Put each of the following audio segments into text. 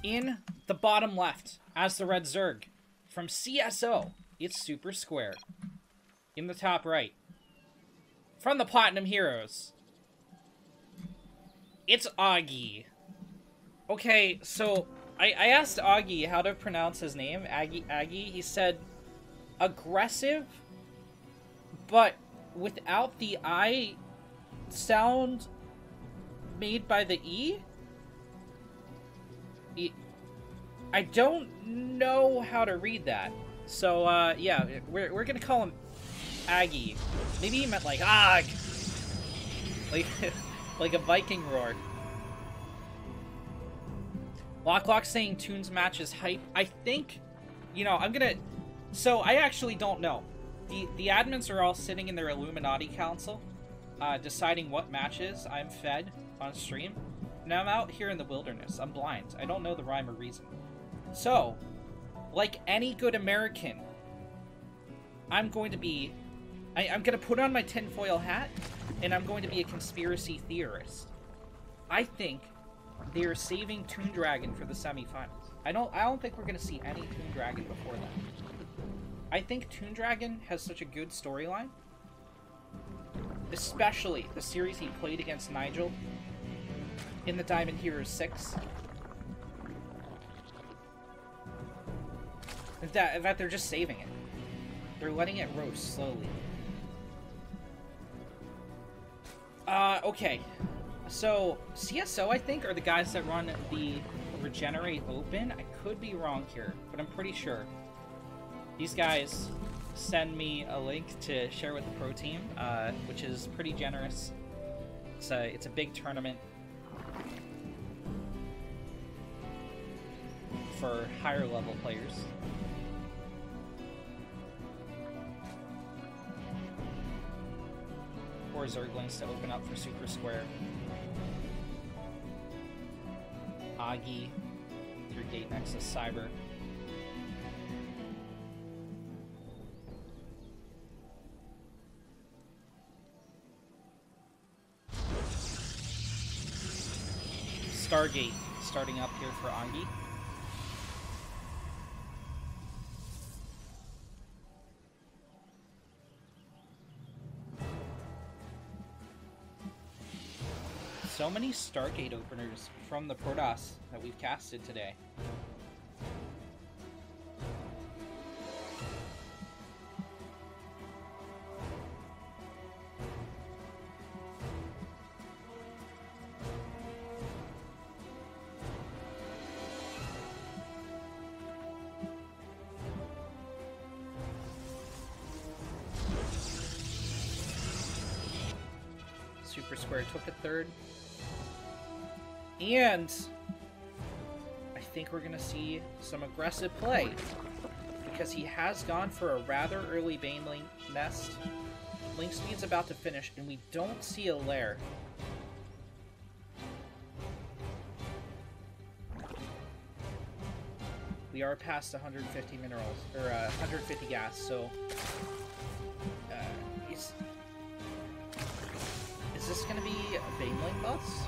In the bottom left, as the red Zerg, from CSO, it's Supersquare. In the top right, from the Platinum Heroes, it's Agge. Okay, so I asked Agge how to pronounce his name, Agge. He said aggressive, but without the I sound made by the E? I don't know how to read that. So, yeah, we're gonna call him Agge. Maybe he meant like, Agg! Like a Viking roar. Lock saying Toons match is hype. I think, you know, I'm gonna... So, I actually don't know. The admins are all sitting in their Illuminati council, deciding what matches I'm fed on stream. And I'm out here in the wilderness. I'm blind. I don't know the rhyme or reason. So, like any good American, I'm going to be... I'm going to put on my tinfoil hat, and I'm going to be a conspiracy theorist. I think they're saving Toon Dragon for the semifinals. I don't think we're going to see any Toon Dragon before that. I think Toon Dragon has such a good storyline, especially the series he played against Nigel in the Diamond Heroes 6. That they're just saving it. They're letting it roast slowly. Okay. So, CSO, I think, are the guys that run the Regenerate Open. I could be wrong here, but I'm pretty sure. These guys send me a link to share with the pro team, which is pretty generous. It's a big tournament for higher level players. Or Zerglings to open up for Supersquare. Agge through Gate Nexus Cyber. Stargate starting up here for Agge. So many Stargate openers from the Protoss that we've casted today. Supersquare took a third. And I think we're going to see some aggressive play, because he has gone for a rather early Baneling nest. Link speed's about to finish, and we don't see a lair. We are past 150 minerals, or 150 gas, so is this going to be a Baneling bus?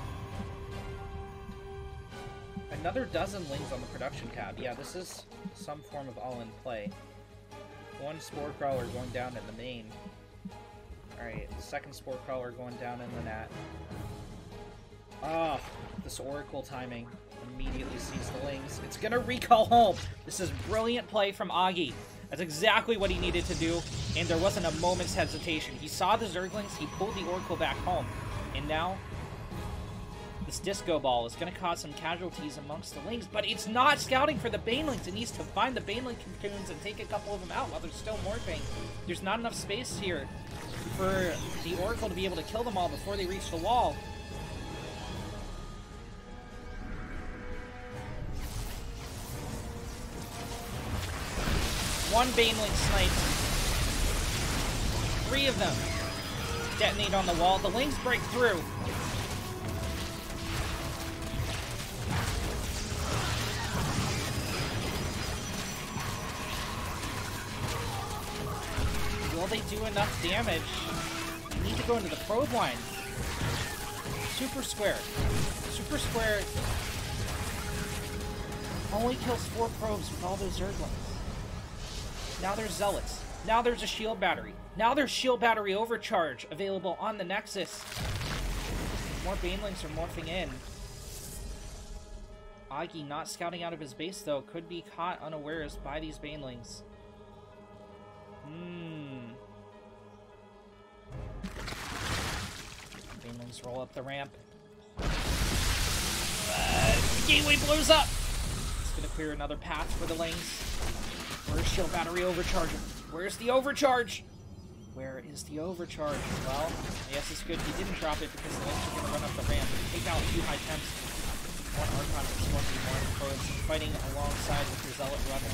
Another dozen lings on the production tab. Yeah, this is some form of all-in play. One Spore Crawler going down in the main. Alright, second Spore Crawler going down in the net. Ah, this Oracle timing immediately sees the lings. It's gonna recall home! This is brilliant play from Agge. That's exactly what he needed to do, and there wasn't a moment's hesitation. He saw the Zerglings, he pulled the Oracle back home, and now this Disco Ball is going to cause some casualties amongst the Lings, but it's not scouting for the Banelings. It needs to find the Baneling cocoons and take a couple of them out while they're still morphing. There's not enough space here for the Oracle to be able to kill them all before they reach the wall. One Baneling sniped. 3 of them detonate on the wall. The Lings break through. Will they do enough damage? They need to go into the probe line. Supersquare. Supersquare Only kills 4 probes with all those Zerglings. Now there's Zealots. Now there's a shield battery. Now there's shield battery overcharge available on the Nexus. More Banelings are morphing in. Agge not scouting out of his base, though, could be caught unawares by these Banelings. Banelings roll up the ramp. The gateway blows up! It's gonna clear another path for the lanes. Where's shield battery overcharge? Where's the overcharge? Where is the overcharge? Well, yes, it's good he didn't drop it because the lanes are gonna run up the ramp and take out 2 high temps. One Archon is going to be more probes fighting alongside with your Zealot brother.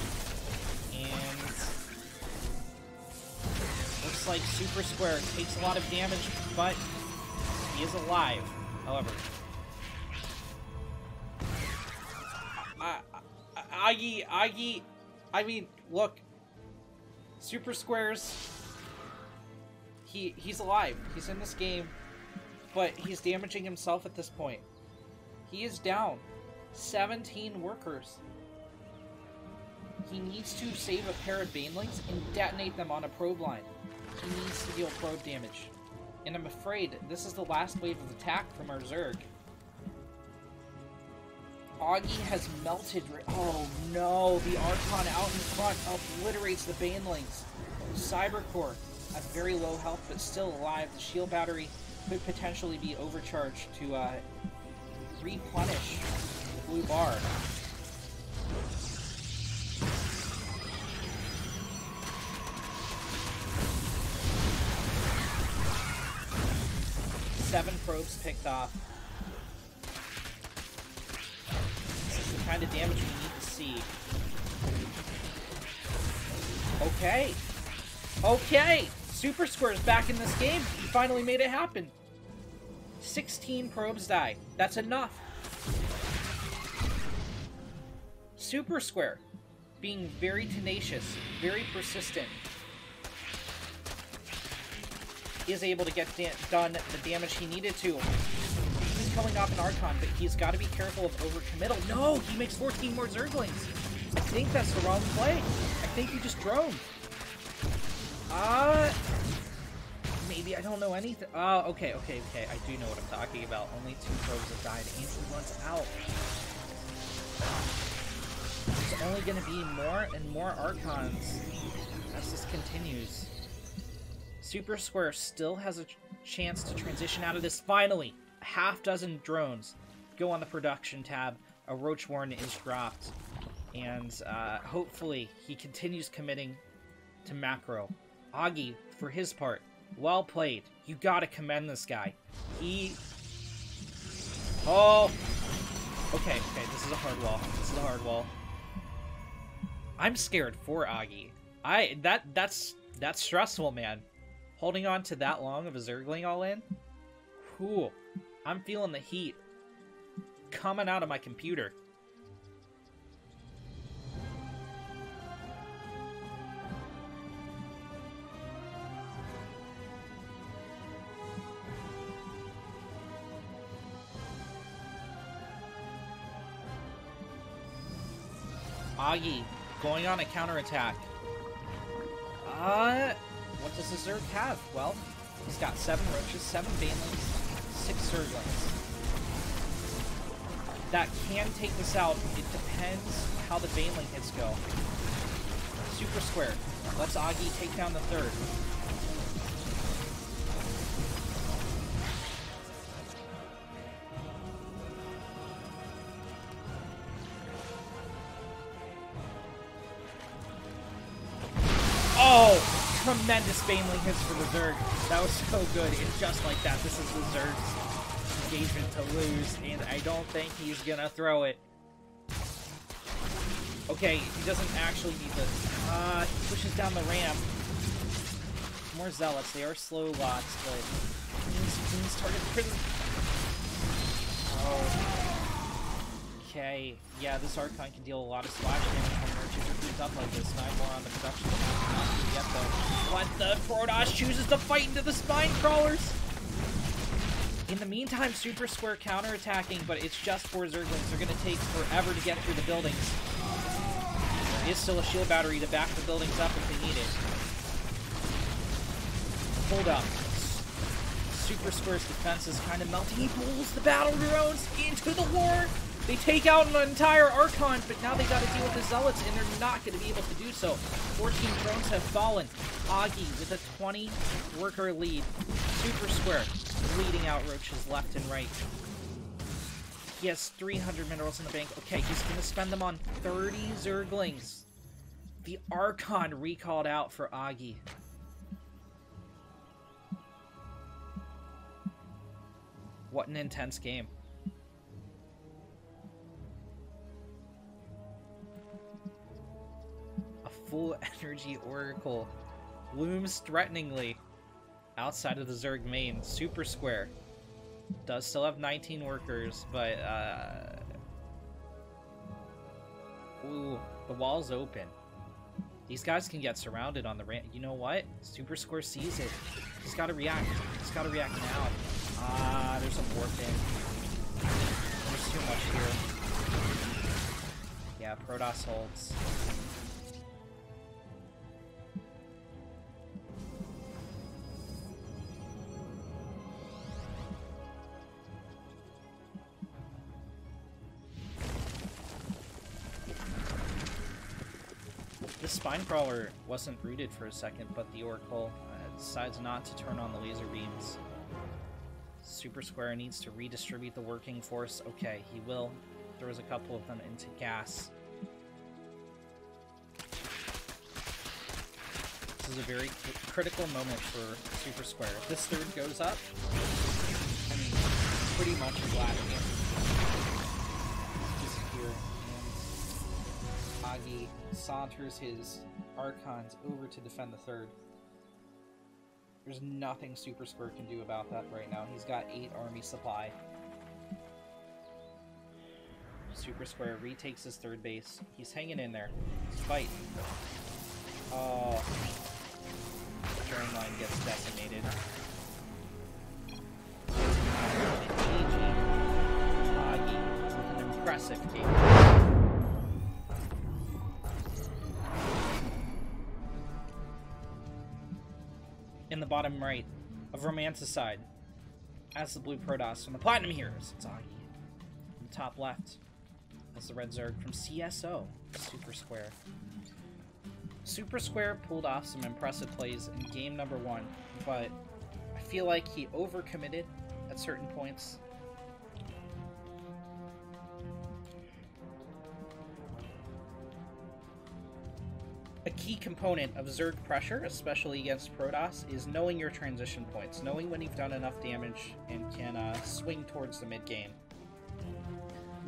And looks like Supersquare takes a lot of damage, but he is alive. However, Agge, I mean, look, Supersquare's, he's alive. He's in this game, but he's damaging himself at this point. He is down 17 workers. He needs to save a pair of Banelings and detonate them on a probe line. He needs to deal probe damage. And I'm afraid this is the last wave of attack from our Zerg. Agge has melted. Oh no, the Archon out in front obliterates the Banelings. Cybercore at very low health but still alive. The shield battery could potentially be overcharged to replenish the blue bar. Seven probes picked off. This is the kind of damage we need to see. Okay. Okay! Supersquare is back in this game. He finally made it happen. 16 probes die. That's enough. Supersquare, being very tenacious, very persistent, is able to get done the damage he needed to. He's coming off an Archon, but he's got to be careful of overcommittal. No, he makes 14 more Zerglings. I think that's the wrong play. I think he just droned. Maybe I don't know anything. Oh, okay. I do know what I'm talking about. Only 2 probes have died. Ancient One's out. There's only going to be more and more Archons as this continues. Supersquare still has a chance to transition out of this. Finally, a half-dozen drones go on the production tab. A Roach Warren is dropped. And hopefully he continues committing to macro. Agge, for his part, well played. You gotta commend this guy. Oh! Okay, this is a hard wall. This is a hard wall. I'm scared for Agge. That's stressful, man. Holding on to that long of a Zergling all in? Cool. I'm feeling the heat coming out of my computer. Agge going on a counterattack. What does the Zerg have? Well, he's got 7 Roaches, 7 Banelings, 6 Zerglings. That can take this out. It depends how the Baneling hits go. Supersquare lets Agge take down the 3rd. Tremendous Baneling hits for the Zerg. That was so good. And just like that, this is the Zerg's engagement to lose. And I don't think he's gonna throw it. Okay, he doesn't actually need this. He pushes down the ramp. More Zealots. They are slow lots, but he's target prison. Oh. Okay. Yeah, this Archon can deal a lot of splash damage when Merchant are up like this. 9 more on the production. Not yet, though. But the Protoss chooses to fight into the Spine Crawlers! In the meantime, Supersquare counterattacking, but it's just 4 Zerglings. They're gonna take forever to get through the buildings. Is still a shield battery to back the buildings up if they need it. Hold up. Supersquare's defense is kind of melting. He pulls the battle drones into the war. They take out an entire Archon, but now they got to deal with the Zealots, and they're not going to be able to do so. 14 drones have fallen. Agge with a 20-worker lead. Supersquare leading out roaches left and right. He has 300 minerals in the bank. Okay, he's going to spend them on 30 Zerglings. The Archon recalled out for Agge. What an intense game. A full energy Oracle looms threateningly outside of the Zerg main. Supersquare does still have 19 workers, but ooh, the wall's open. These guys can get surrounded on the ramp. You know what? Supersquare sees it. He's got to react. He's got to react now. Ah, there's a warp in. There's too much here. Yeah, Protoss holds. The Spine Crawler wasn't rooted for a second, but the Oracle decides not to turn on the laser beams. Supersquare needs to redistribute the working force. Okay, he will. Throws a couple of them into gas. This is a very critical moment for Supersquare. If this third goes up, I mean, pretty much Vladimir disappear, and Agge saunters his Archons over to defend the third. There's nothing Supersquare can do about that right now. He's got 8 army supply. Supersquare retakes his third base. He's hanging in there. Fight. Oh. The drain line gets decimated. Agge with an impressive game. In the bottom right of Romanticide, as the blue Protoss from the Platinum Heroes, it's Agge. In the top left, as the red Zerg from CSO, Supersquare. Supersquare pulled off some impressive plays in game number 1, but I feel like he overcommitted at certain points. A key component of Zerg pressure, especially against Protoss, is knowing your transition points, knowing when you've done enough damage and can swing towards the mid-game.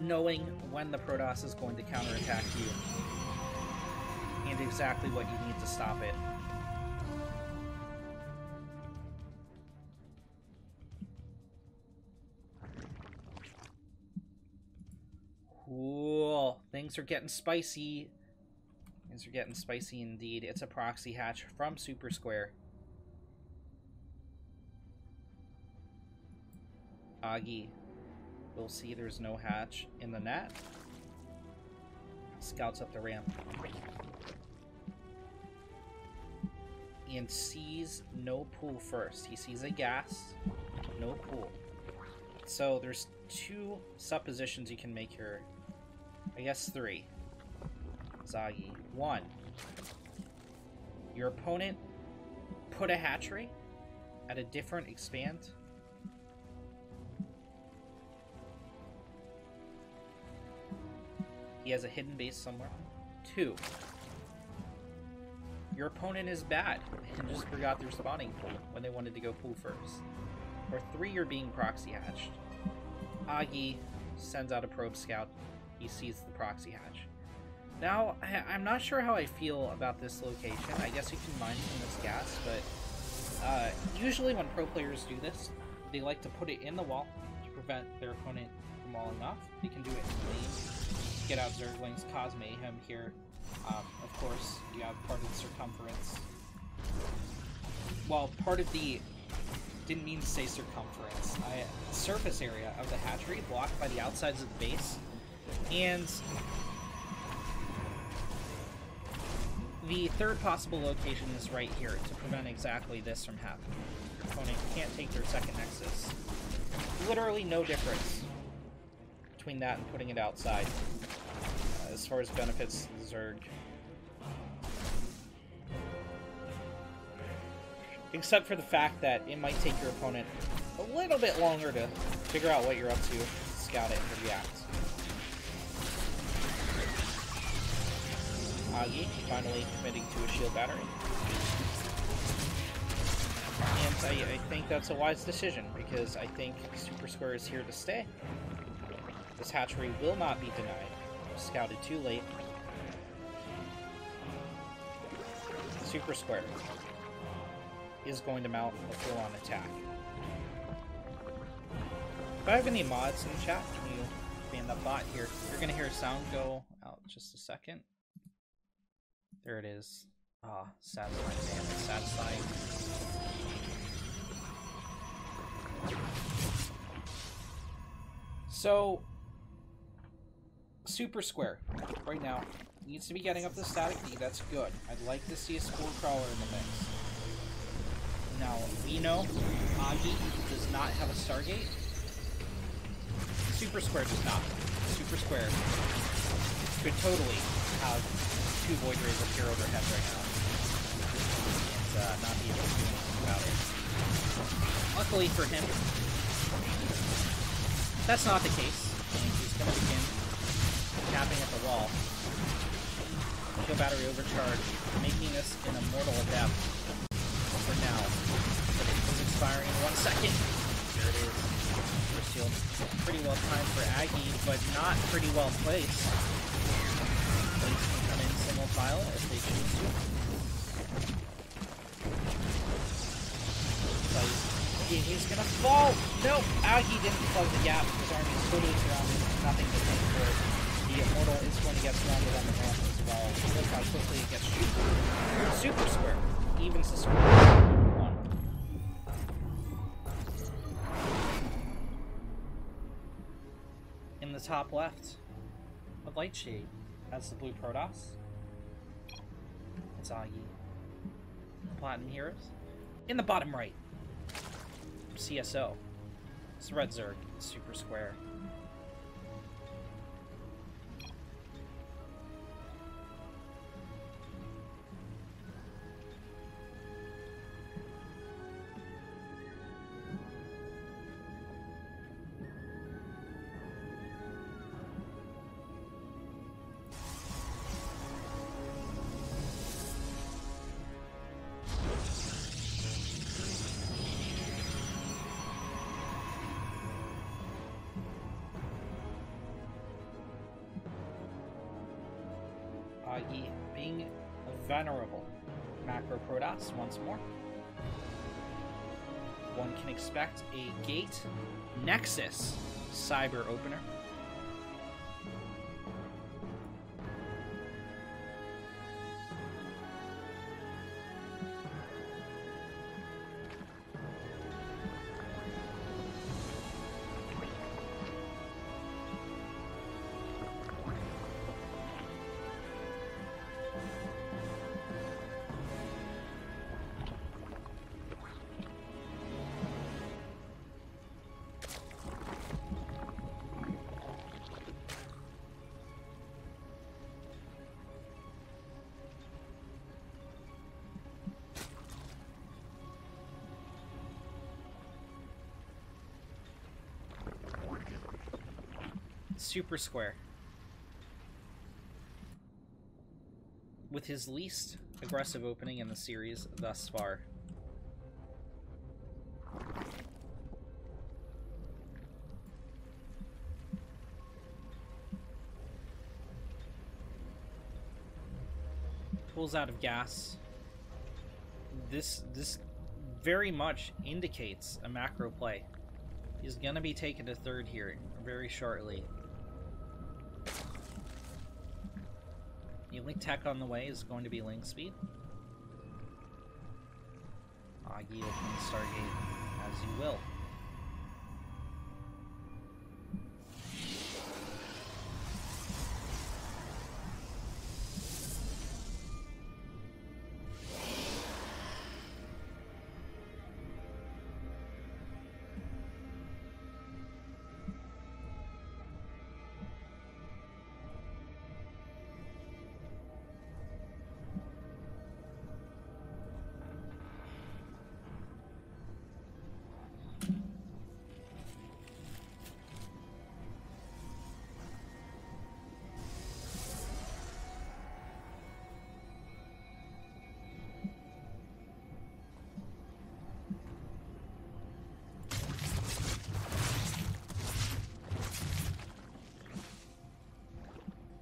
Knowing when the Protoss is going to counterattack you, and exactly what you need to stop it. Cool. Things are getting spicy. Things are getting spicy indeed. It's a proxy hatch from Supersquare. Agge will see there's no hatch in the net. Scouts up the ramp. And sees no pool first. He sees a gas, no pool. So there's 2 suppositions you can make here. I guess 3. Agge. 1. Your opponent put a hatchery at a different expand. He has a hidden base somewhere. 2. Your opponent is bad and just forgot their spawning pool when they wanted to go pool first. Or 3, you're being proxy hatched. Agge sends out a probe scout. He sees the proxy hatch. Now, I'm not sure how I feel about this location. I guess you can mine from this gas, but usually when pro players do this, they like to put it in the wall to prevent their opponent from walling off. They can do it in lane, get out Zerglings, cause mayhem here. Of course, you have part of the circumference. Well, part of the... didn't mean to say circumference. Surface area of the hatchery blocked by the outsides of the base. And The third possible location is right here to prevent exactly this from happening. Your opponent can't take their second Nexus. Literally no difference between that and putting it outside. As far as benefits the Zerg. Except for the fact that it might take your opponent a little bit longer to figure out what you're up to, scout it, and react. Agge finally committing to a shield battery. And I think that's a wise decision, because I think Supersquare is here to stay. This hatchery will not be denied. Scouted too late. Supersquare is going to mount a full-on attack. If I have any mods in the chat, can you ban that bot here? You're going to hear a sound go out in just a second. There it is. Ah, satisfying. Damn, it's satisfying. So, Supersquare, right now, needs to be getting up the static D. That's good. I'd like to see a Spore Crawler in the mix. Now, we know Agge does not have a Stargate. Supersquare does not. Supersquare could totally have 2 Void Rays up here overhead right now. And not be able to do anything about it. Luckily for him, that's not the case. And he's going to begin tapping at the wall. Shield battery overcharge, making this an immortal adept for now. But it is expiring in 1 second. There it is. First shield. Pretty well timed for Agge, but not pretty well placed. Blades can come in single file if they choose to. But he's gonna fall! Nope! Agge didn't plug the gap. His army is totally surrounded. Nothing to think for it. The Immortal is going to get surrounded on the ramp as well. Look how quickly it gets shooten. Supersquare evens the score. 1. In the top left of Lightshade has the blue Protoss. It's Agge. Platinum Heroes. In the bottom right, CSO. It's Red Zerg. Supersquare. Agge being a venerable macro Protoss once more. One can expect a Gate Nexus Cyber opener. Supersquare, with his least aggressive opening in the series thus far. Pulls out of gas. This very much indicates a macro play. He's gonna be taken to third here very shortly. The only tech on the way is going to be link speed. Agge opening Stargate as you will.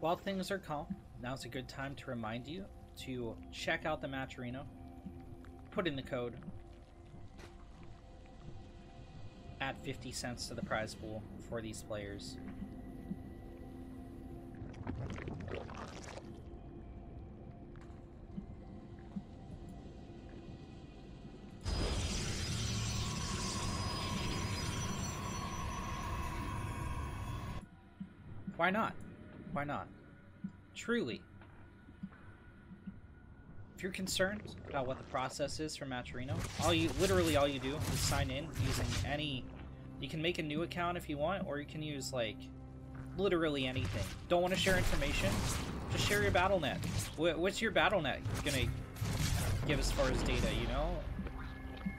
While things are calm, now's a good time to remind you to check out the Matcherino, put in the code, add 50 cents to the prize pool for these players. Why not? Why not? Truly. If you're concerned about what the process is for Matcherino, literally all you do is sign in using any... You can make a new account if you want, or you can use, like, literally anything. Don't want to share information? Just share your BattleNet. What's your BattleNet gonna give as far as data, you know?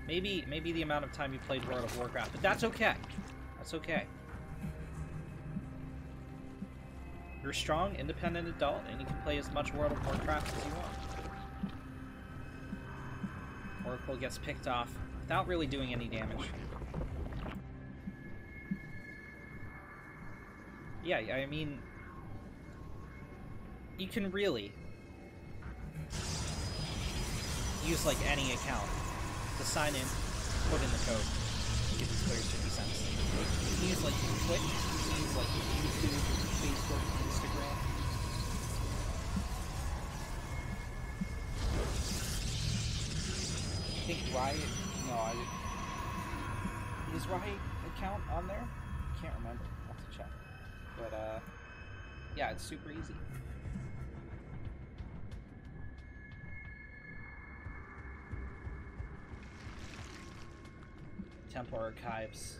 Maybe the amount of time you played World of Warcraft, but that's okay. That's okay. You're a strong, independent adult, and you can play as much World of Warcraft as you want. Oracle gets picked off without really doing any damage. Yeah, I mean, you can really use, like, any account to sign in, put in the code, and give these players 50 cents. You can use, like, Twitch, you can use, like, YouTube, Facebook, Instagram. I think Riot, no, is Riot account on there? I can't remember, I'll have to check. But, yeah, it's super easy. Temple Archives.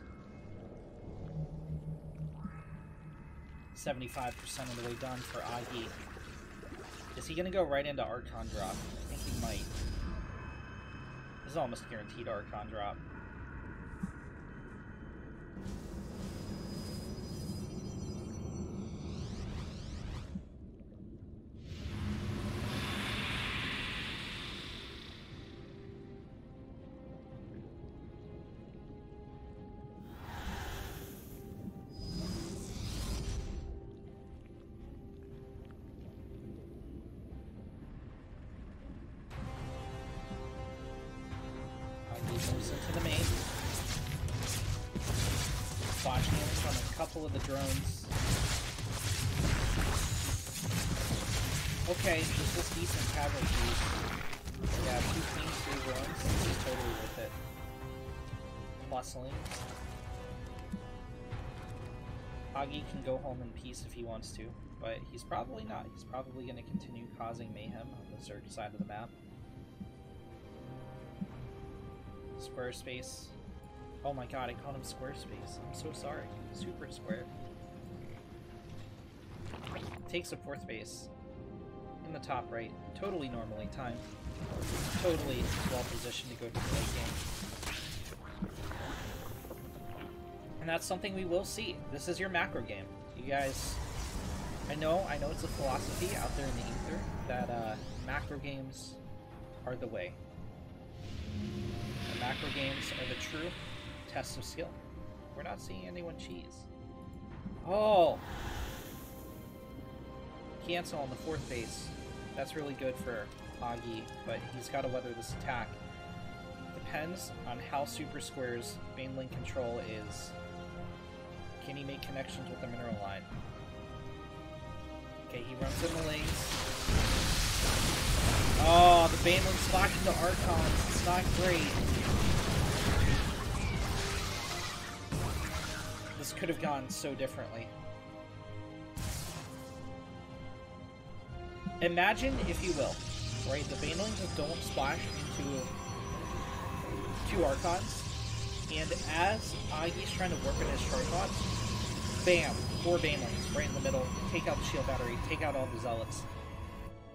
75% of the way done for Agge. Is he gonna go right into Archon drop? I think he might. This is almost guaranteed Archon drop. Into the main. Flash damage on a couple of the drones. Okay, this was decent casualties. Yeah, 2 queens, 3 drones. This is totally worth it. Bustling. Agge can go home in peace if he wants to, but he's probably not. He's probably going to continue causing mayhem on the Zerg side of the map. Squarespace. Oh my god, I called him Squarespace. I'm so sorry. Supersquare. Takes a 4th base. In the top right. Totally normally timed. Totally well positioned to go to the late game. And that's something we will see. This is your macro game. You guys... I know it's a philosophy out there in the ether that macro games are the way. Macro games are the true test of skill. We're not seeing anyone cheese. Oh! Cancel on the 4th base. That's really good for Agge, but he's got to weather this attack. Depends on how Supersquare's main link control is. Can he make connections with the mineral line? Okay, he runs in the lanes. Oh, the Baneling splash into Archons. It's not great. This could have gone so differently. Imagine, if you will, right, the Banelings just don't splash into 2 Archons, and as Agge's trying to work on his Charthot, bam, 4 Banelings right in the middle, take out the shield battery, take out all the Zealots.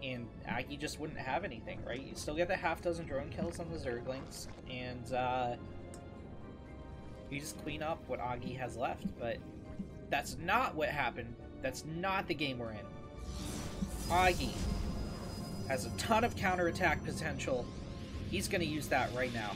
And Agge just wouldn't have anything, right? You still get the half-dozen drone kills on the Zerglings, and you just clean up what Agge has left, but that's not what happened. That's not the game we're in. Agge has a ton of counterattack potential. He's going to use that right now.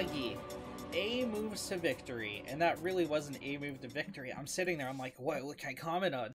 Agge. A moves to victory. And that really wasn't a move to victory. I'm sitting there, I'm like, what can I comment on?